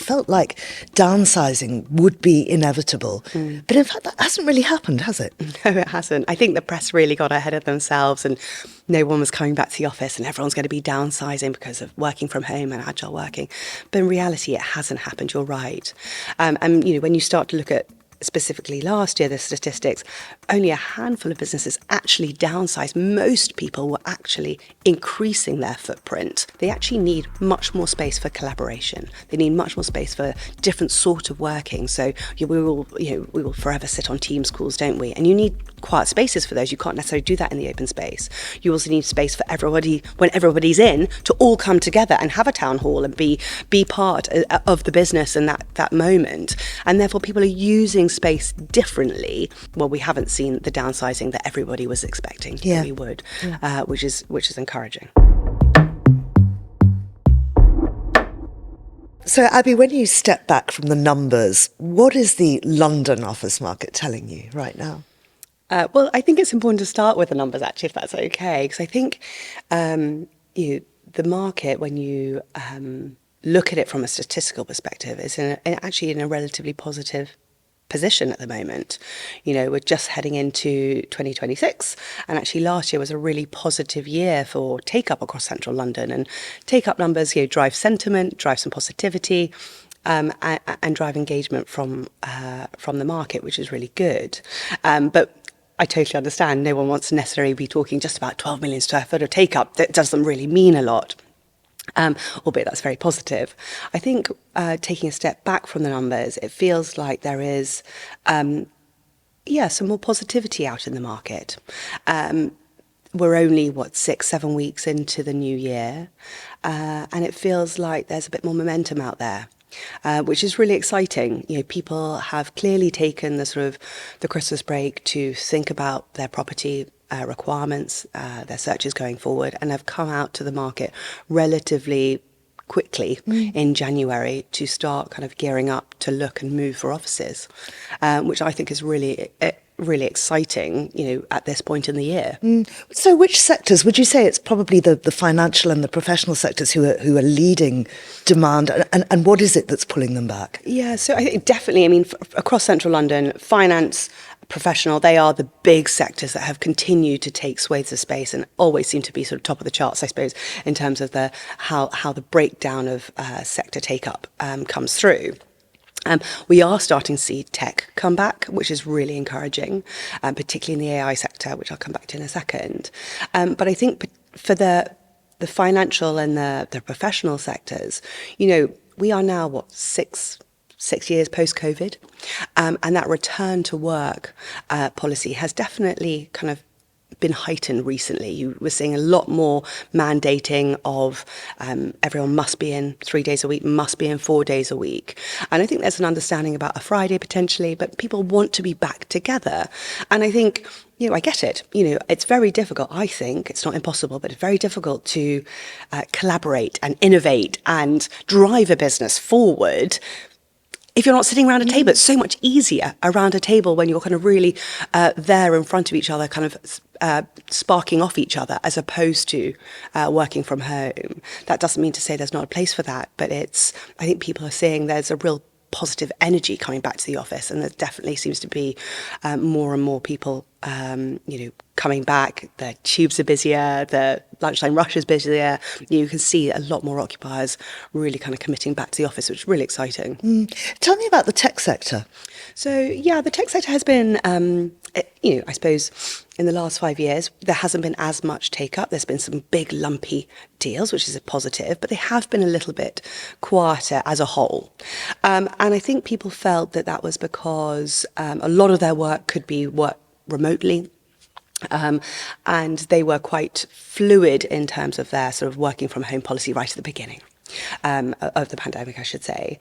felt like downsizing would be inevitable. But in fact, that hasn't really happened, has it? No, it hasn't. I think the press really got ahead of themselves and no one was coming back to the office and everyone's going to be downsizing because of working from home and agile working. But in reality, it hasn't happened. You're right. And, when you start to look at specifically last year, the statistics, only a handful of businesses actually downsized. Most people were actually increasing their footprint. They actually need much more space for collaboration. They need much more space for different sort of working. So we will forever sit on Teams calls, don't we? And you need quiet spaces for those. You can't necessarily do that in the open space. You also need space for everybody, when everybody's in, to all come together and have a town hall and be part of the business in that moment. And therefore people are using space differently. Well, we haven't seen the downsizing that everybody was expecting that we would, which is encouraging. So, Abby, when you step back from the numbers, what is the London office market telling you right now? Well, I think it's important to start with the numbers, actually, if that's okay, because I think the market, when you look at it from a statistical perspective, is actually in a relatively positive position at the moment. We're just heading into 2026, and actually last year was a really positive year for take-up across central London, and take-up numbers drive sentiment, drive some positivity, and drive engagement from the market, which is really good. But I totally understand no one wants to necessarily be talking just about 12 million square foot of take-up. That doesn't really mean a lot. Albeit that's very positive. I think taking a step back from the numbers, it feels like there is, some more positivity out in the market. We're only, 6-7 weeks into the new year, and it feels like there's a bit more momentum out there. Which is really exciting. People have clearly taken the Christmas break to think about their property requirements, their searches going forward, and have come out to the market relatively quickly in January to start kind of gearing up to look and move for offices, which I think is really exciting, at this point in the year. So which sectors, would you say it's probably the financial and the professional sectors who are leading demand, and what is it that's pulling them back? Yeah, so I think definitely, across central London, finance, professional, they are the big sectors that have continued to take swathes of space and always seem to be sort of top of the charts, I suppose, in terms of how the breakdown of sector take-up comes through. We are starting to see tech come back, which is really encouraging, particularly in the AI sector, which I'll come back to in a second. But I think for the financial and the professional sectors, we are now, 6 years post-COVID, and that return to work policy has definitely kind of been heightened recently. You were seeing a lot more mandating of everyone must be in 3 days a week, must be in 4 days a week. And I think there's an understanding about a Friday potentially, but people want to be back together. And I think, I get it. It's very difficult. I think it's not impossible, but it's very difficult to collaborate and innovate and drive a business forward if you're not sitting around a table. It's so much easier around a table when you're kind of really there in front of each other, kind of sparking off each other, as opposed to working from home. That doesn't mean to say there's not a place for that, but I think people are seeing there's a real positive energy coming back to the office, and there definitely seems to be more and more people coming back. The tubes are busier, the lunchtime rush is busier. You can see a lot more occupiers really kind of committing back to the office, which is really exciting. Tell me about the tech sector. So, the tech sector has been, I suppose, in the last 5 years, there hasn't been as much take-up. There's been some big lumpy deals, which is a positive, but they have been a little bit quieter as a whole. And I think people felt that was because a lot of their work could be worked remotely. And they were quite fluid in terms of their sort of working from home policy right at the beginning of the pandemic, I should say.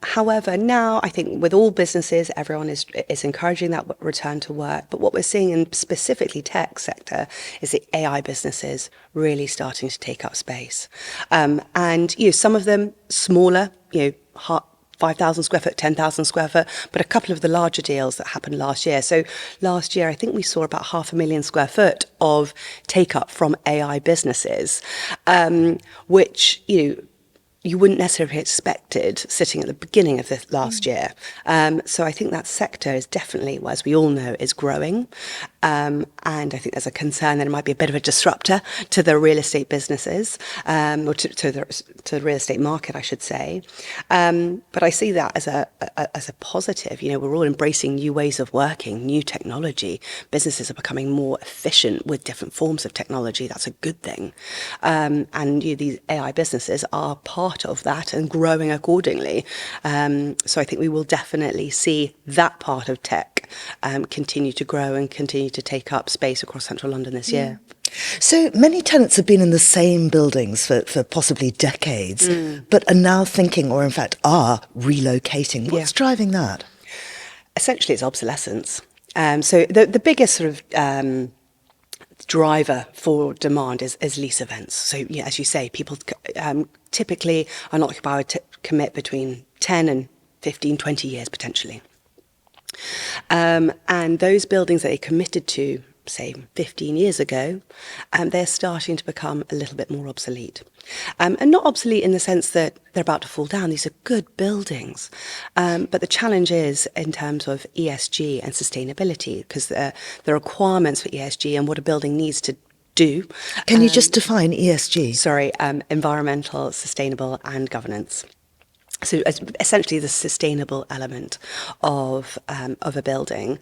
However, now I think with all businesses, everyone is encouraging that return to work. But what we're seeing in specifically tech sector is the AI businesses really starting to take up space. And some of them smaller, 5,000 square foot, 10,000 square foot, but a couple of the larger deals that happened last year. So last year, I think we saw about 500,000 square foot of take up from AI businesses, which, you wouldn't necessarily have expected sitting at the beginning of this last year. So I think that sector is definitely, well, as we all know, is growing. And I think there's a concern that it might be a bit of a disruptor to the real estate businesses, or to the real estate market, I should say. But I see that as a positive. You know, we're all embracing new ways of working, new technology. Businesses are becoming more efficient with different forms of technology. That's a good thing. And these AI businesses are part of that and growing accordingly. So I think we will definitely see that part of tech continue to grow and continue to take up space across central London this year. So many tenants have been in the same buildings for possibly decades, but are now thinking, or in fact are relocating. What's driving that? Essentially, it's obsolescence. So the biggest sort of driver for demand is lease events. So, yeah, as you say, people typically an occupier would commit between 10 and 15, 20 years potentially. And those buildings that they committed to, say, 15 years ago, they're starting to become a little bit more obsolete. And not obsolete in the sense that they're about to fall down. These are good buildings. But the challenge is in terms of ESG and sustainability, because the requirements for ESG and what a building needs to do. Can you just define ESG? Sorry, environmental, sustainable and governance. So essentially the sustainable element of a building.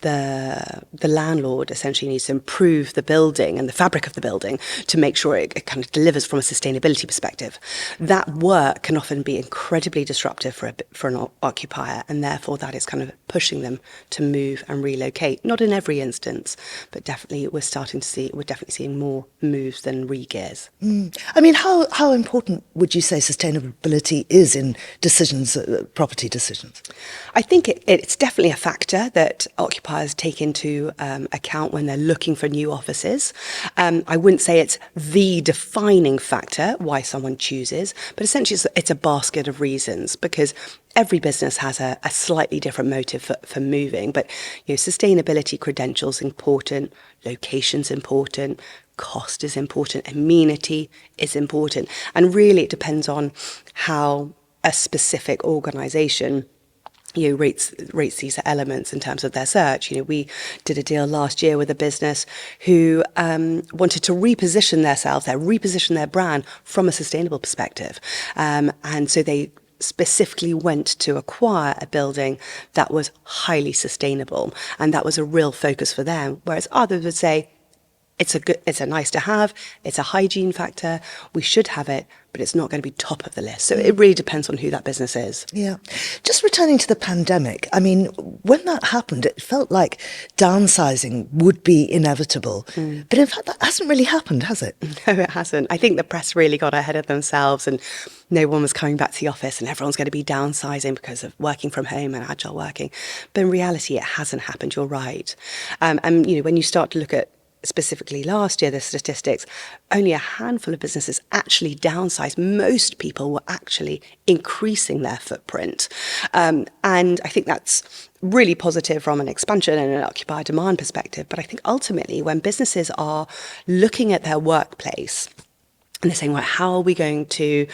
The landlord essentially needs to improve the building and the fabric of the building to make sure it kind of delivers from a sustainability perspective. That work can often be incredibly disruptive for an occupier, and therefore that is kind of pushing them to move and relocate. Not in every instance, but definitely we're definitely seeing more moves than re-gears. I mean, how important would you say sustainability is in decisions, property decisions? I think it's definitely a factor that occupiers take into account when they're looking for new offices. I wouldn't say it's the defining factor why someone chooses, but essentially it's a basket of reasons, because every business has a slightly different motive for moving. But sustainability credentials important, location's important, cost is important, amenity is important, and really it depends on how a specific organisation rates these elements in terms of their search. We did a deal last year with a business who wanted to reposition their brand from a sustainable perspective, and so they specifically went to acquire a building that was highly sustainable, and that was a real focus for them. Whereas others would say, it's a nice to have, it's a hygiene factor, we should have it, but it's not going to be top of the list. So it really depends on who that business is. Yeah. Just returning to the pandemic, I mean, when that happened, it felt like downsizing would be inevitable. But in fact, that hasn't really happened, has it? No, it hasn't. I think the press really got ahead of themselves, and no one was coming back to the office and everyone's going to be downsizing because of working from home and agile working. But in reality, it hasn't happened. You're right. And when you start to look at specifically last year, the statistics, only a handful of businesses actually downsized. Most people were actually increasing their footprint. And I think that's really positive from an expansion and an occupier demand perspective. But I think ultimately when businesses are looking at their workplace and they're saying, well, how are we going to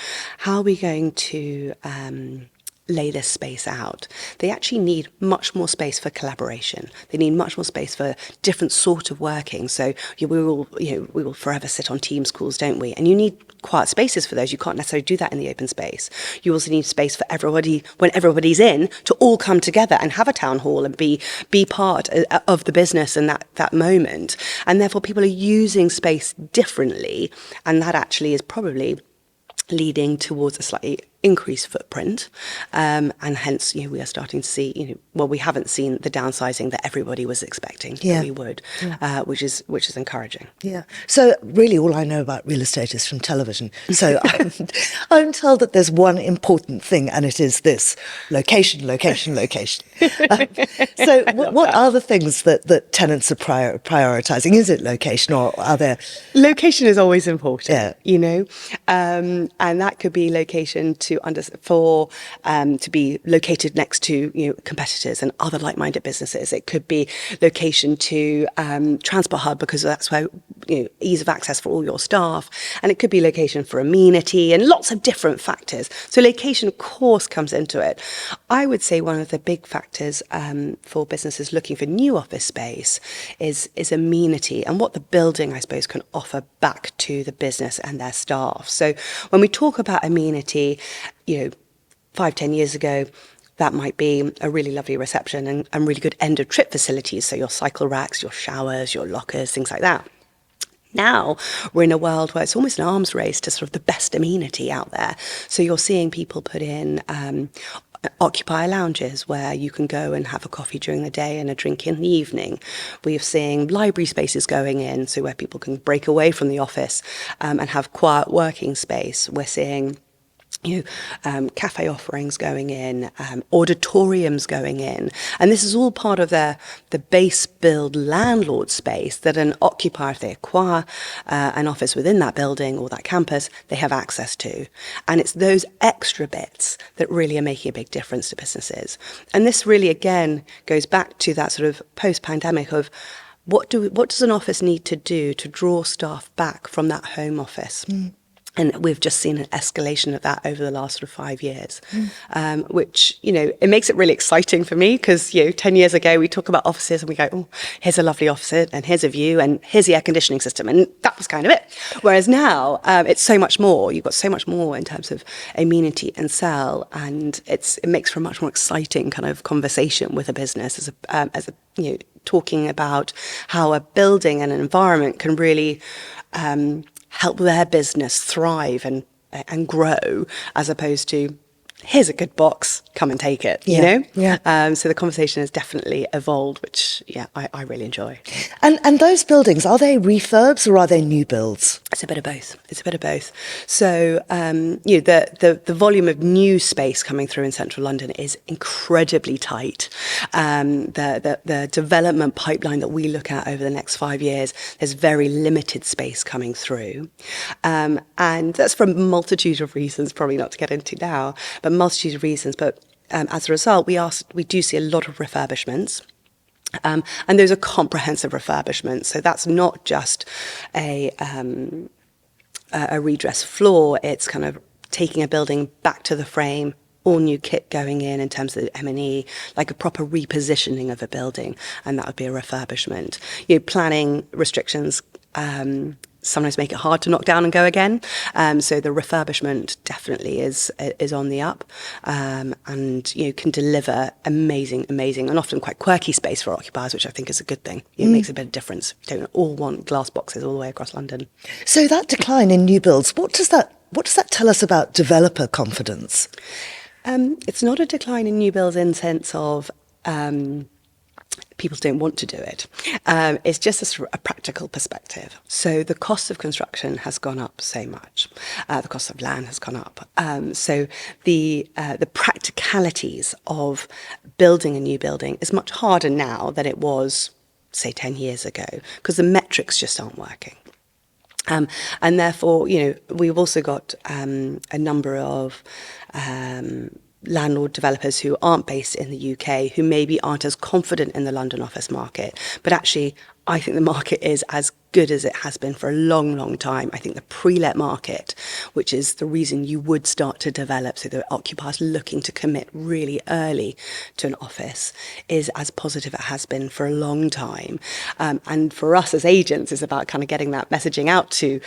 lay this space out, they actually need much more space for collaboration. They need much more space for different sort of working. So we will forever sit on Teams calls, don't we? And you need quiet spaces for those. You can't necessarily do that in the open space. You also need space for everybody, when everybody's in, to all come together and have a town hall and be part of the business in that moment. And therefore people are using space differently, and that actually is probably leading towards a slightly increased footprint, and hence we are starting to see we haven't seen the downsizing that everybody was expecting that we would, which is encouraging. Yeah. So really all I know about real estate is from television. So I'm told that there's one important thing, and it is this: location, location, location. So what are the things that tenants are prioritising? Is it location, or are there... Location is always important, Yeah. And that could be location to be located next to competitors and other like-minded businesses. It could be location to transport hub, because that's where ease of access for all your staff, and it could be location for amenity and lots of different factors. So location, of course, comes into it. I would say one of the big factors for businesses looking for new office space is amenity and what the building, I suppose, can offer back to the business and their staff. So when we talk about amenity, 5-10 years ago, that might be a really lovely reception and really good end of trip facilities. So your cycle racks, your showers, your lockers, things like that. Now we're in a world where it's almost an arms race to sort of the best amenity out there. So you're seeing people put in occupier lounges where you can go and have a coffee during the day and a drink in the evening. We're seeing library spaces going in, so where people can break away from the office and have quiet working space. We're seeing cafe offerings going in, auditoriums going in. And this is all part of the base build landlord space that an occupier, if they acquire an office within that building or that campus, they have access to. And it's those extra bits that really are making a big difference to businesses. And this really, again, goes back to that sort of post-pandemic of what does an office need to do to draw staff back from that home office? And we've just seen an escalation of that over the last sort of 5 years, which, it makes it really exciting for me because, 10 years ago, we talk about offices and we go, oh, here's a lovely office and here's a view and here's the air conditioning system. And that was kind of it. Whereas now it's so much more. You've got so much more in terms of amenity and sell. And it makes for a much more exciting kind of conversation with a business as a talking about how a building and an environment can really help their business thrive and grow, as opposed to, here's a good box, come and take it, Yeah. So the conversation has definitely evolved, which, I really enjoy. And those buildings, are they refurbs or are they new builds? It's a bit of both. So, the volume of new space coming through in central London is incredibly tight. The development pipeline that we look at over the next 5 years, there's very limited space coming through. And that's for a multitude of reasons, probably not to get into now, but multitude of reasons. But as a result, we do see a lot of refurbishments. And those are comprehensive refurbishments. So that's not just a redress floor. It's kind of taking a building back to the frame, all new kit going in terms of the M&E, like a proper repositioning of a building. And that would be a refurbishment. Planning restrictions sometimes make it hard to knock down and go again. So the refurbishment definitely is on the up, and can deliver amazing and often quite quirky space for occupiers, which I think is a good thing. It makes a bit of difference. You don't all want glass boxes all the way across London. So that decline in new builds, what does that tell us about developer confidence? It's not a decline in new builds in sense of people don't want to do it. It's just a practical perspective. So the cost of construction has gone up so much. The cost of land has gone up. So the practicalities of building a new building is much harder now than it was, say, 10 years ago, because the metrics just aren't working. And therefore, we've also got a number of landlord developers who aren't based in the UK, who maybe aren't as confident in the London office market. But actually, I think the market is as good as it has been for a long time. I think the pre-let market, which is the reason you would start to develop, so the occupiers looking to commit really early to an office, is as positive as it has been for a long time. And for us as agents, it's about kind of getting that messaging out to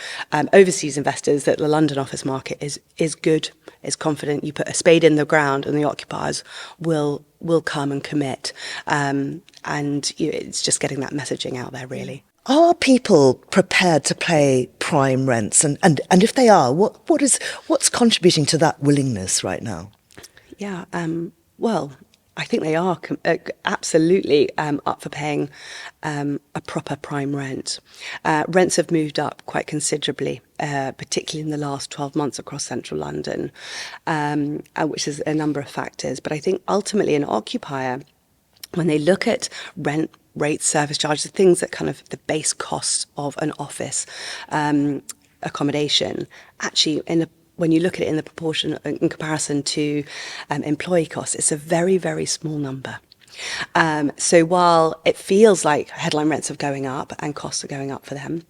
overseas investors that the London office market is good, is confident. You put a spade in the ground and the occupiers will come and commit. And it's just getting that messaging out there, really. Are people prepared to pay prime rents? And if they are, what's contributing to that willingness right now? Yeah, well, I think they are absolutely up for paying a proper prime rent. Rents have moved up quite considerably, particularly in the last 12 months across central London, which is a number of factors. But I think ultimately an occupier, when they look at rent, rates, service charges, the things that kind of the base costs of an office accommodation, actually when you look at it in the proportion in comparison to employee costs, it's a very, very small number. So while it feels like headline rents are going up and costs are going up for them,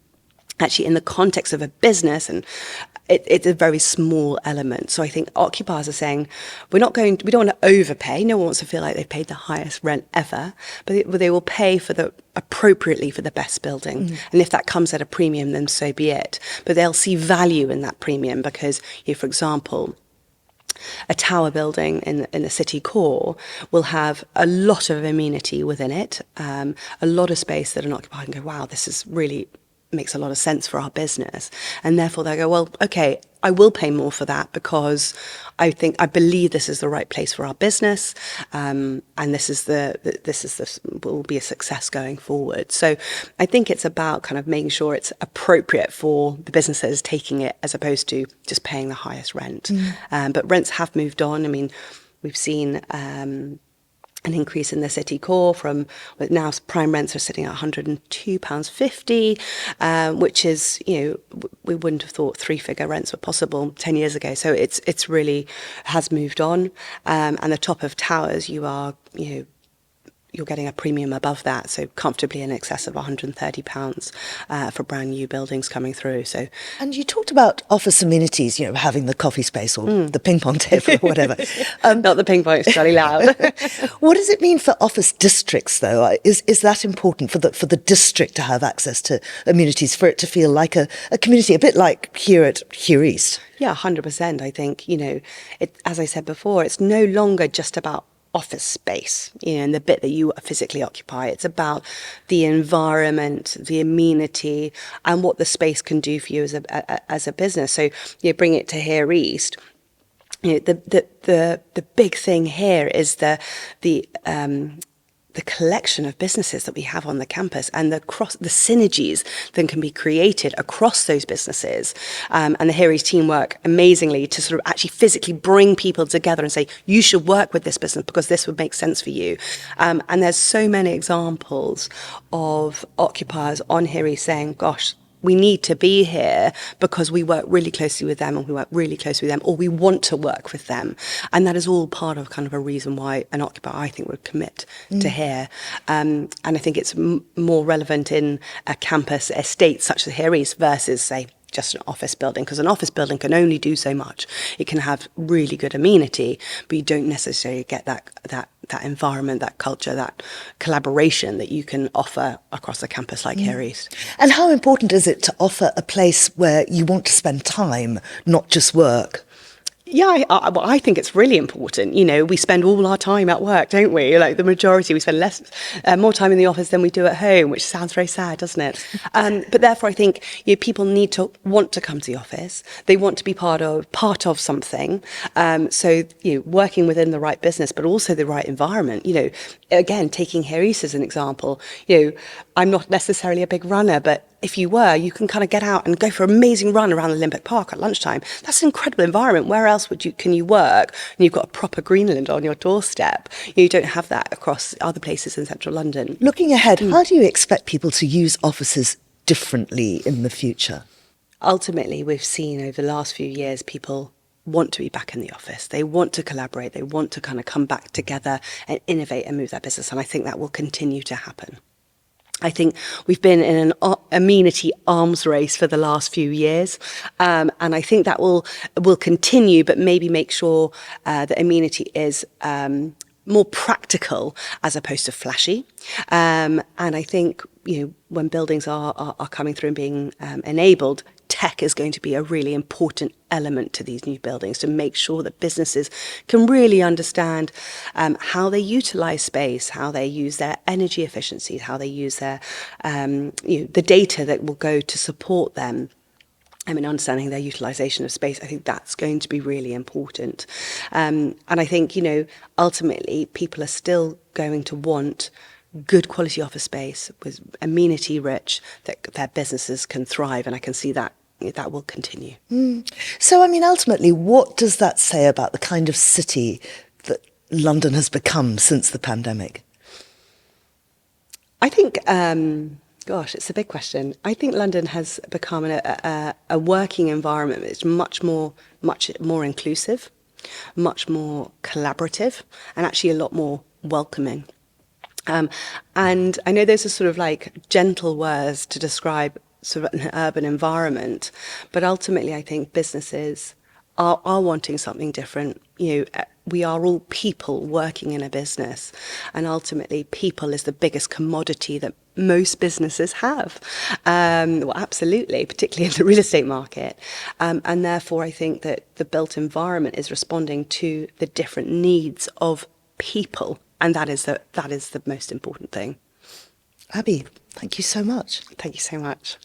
actually in the context of a business, and it's a very small element. So I think occupiers are saying, we don't want to overpay. No one wants to feel like they've paid the highest rent ever, but they will pay appropriately for the best building. And if that comes at a premium, then so be it. But they'll see value in that premium because, for example, a tower building in the city core will have a lot of amenity within it, a lot of space that an occupier can go, wow, this is really makes a lot of sense for our business. And therefore they'll go, well, okay, I will pay more for that because I believe this is the right place for our business, and this will be a success going forward. So I think it's about kind of making sure it's appropriate for the businesses taking it as opposed to just paying the highest rent. But rents have moved on. I mean, we've seen an increase in the city core from now prime rents are sitting at £102.50, which is, we wouldn't have thought three-figure rents were possible 10 years ago. So it's really has moved on. And the top of towers, you're getting a premium above that, so comfortably in excess of £130 for brand new buildings coming through. So, and you talked about office amenities, having the coffee space or the ping pong table or whatever. Not the ping pong, it's jolly loud. What does it mean for office districts, though? Is that important for the district to have access to amenities, for it to feel like a community, a bit like here East? Yeah, 100%. I think, as I said before, it's no longer just about office space, and the bit that you physically occupy. It's about the environment, the amenity, and what the space can do for you as a business. So bring it to here East. The big thing here is the collection of businesses that we have on the campus and the synergies that can be created across those businesses. And the Here East team work amazingly to sort of actually physically bring people together and say, you should work with this business because this would make sense for you. And there's so many examples of occupiers on Here East saying, gosh, we need to be here because we work really closely with them, or we work really closely with them, or we want to work with them. And that is all part of kind of a reason why an occupier, I think, would commit to here. And I think it's more relevant in a campus estate such as Here East versus, say, just an office building, because an office building can only do so much. It can have really good amenity, but you don't necessarily get that environment, that culture, that collaboration that you can offer across a campus like Here East. And how important is it to offer a place where you want to spend time, not just work? Yeah, I think it's really important. We spend all our time at work, don't we? Like the majority, we spend more time in the office than we do at home, which sounds very sad, doesn't it? But therefore, I think people need to want to come to the office. They want to be part of something. So working within the right business, but also the right environment. Again, taking Here East as an example. I'm not necessarily a big runner, but if you were, you can kind of get out and go for an amazing run around Olympic Park at lunchtime. That's an incredible environment. Where else can you work? And you've got a proper Greenland on your doorstep. You don't have that across other places in central London. Looking ahead, how do you expect people to use offices differently in the future? Ultimately, we've seen over the last few years, people want to be back in the office. They want to collaborate. They want to kind of come back together and innovate and move their business. And I think that will continue to happen. I think we've been in an amenity arms race for the last few years, and I think that will continue, but maybe make sure that amenity is more practical as opposed to flashy. And I think when buildings are coming through and being enabled, tech is going to be a really important element to these new buildings to make sure that businesses can really understand how they utilize space, how they use their energy efficiencies, how they use their the data that will go to support them. Understanding their utilization of space, I think that's going to be really important. And I think, ultimately people are still going to want good quality office space with amenity rich that their businesses can thrive. And I can see that will continue. So, ultimately, what does that say about the kind of city that London has become since the pandemic? I think, it's a big question. I think London has become a working environment that's much more inclusive, much more collaborative, and actually a lot more welcoming. And I know those are sort of like gentle words to describe sort of an urban environment. But ultimately, I think businesses are wanting something different. We are all people working in a business, and ultimately people is the biggest commodity that most businesses have. Well, absolutely, particularly in the real estate market. And therefore, I think that the built environment is responding to the different needs of people, and that is the most important thing. Abby, thank you so much. Thank you so much.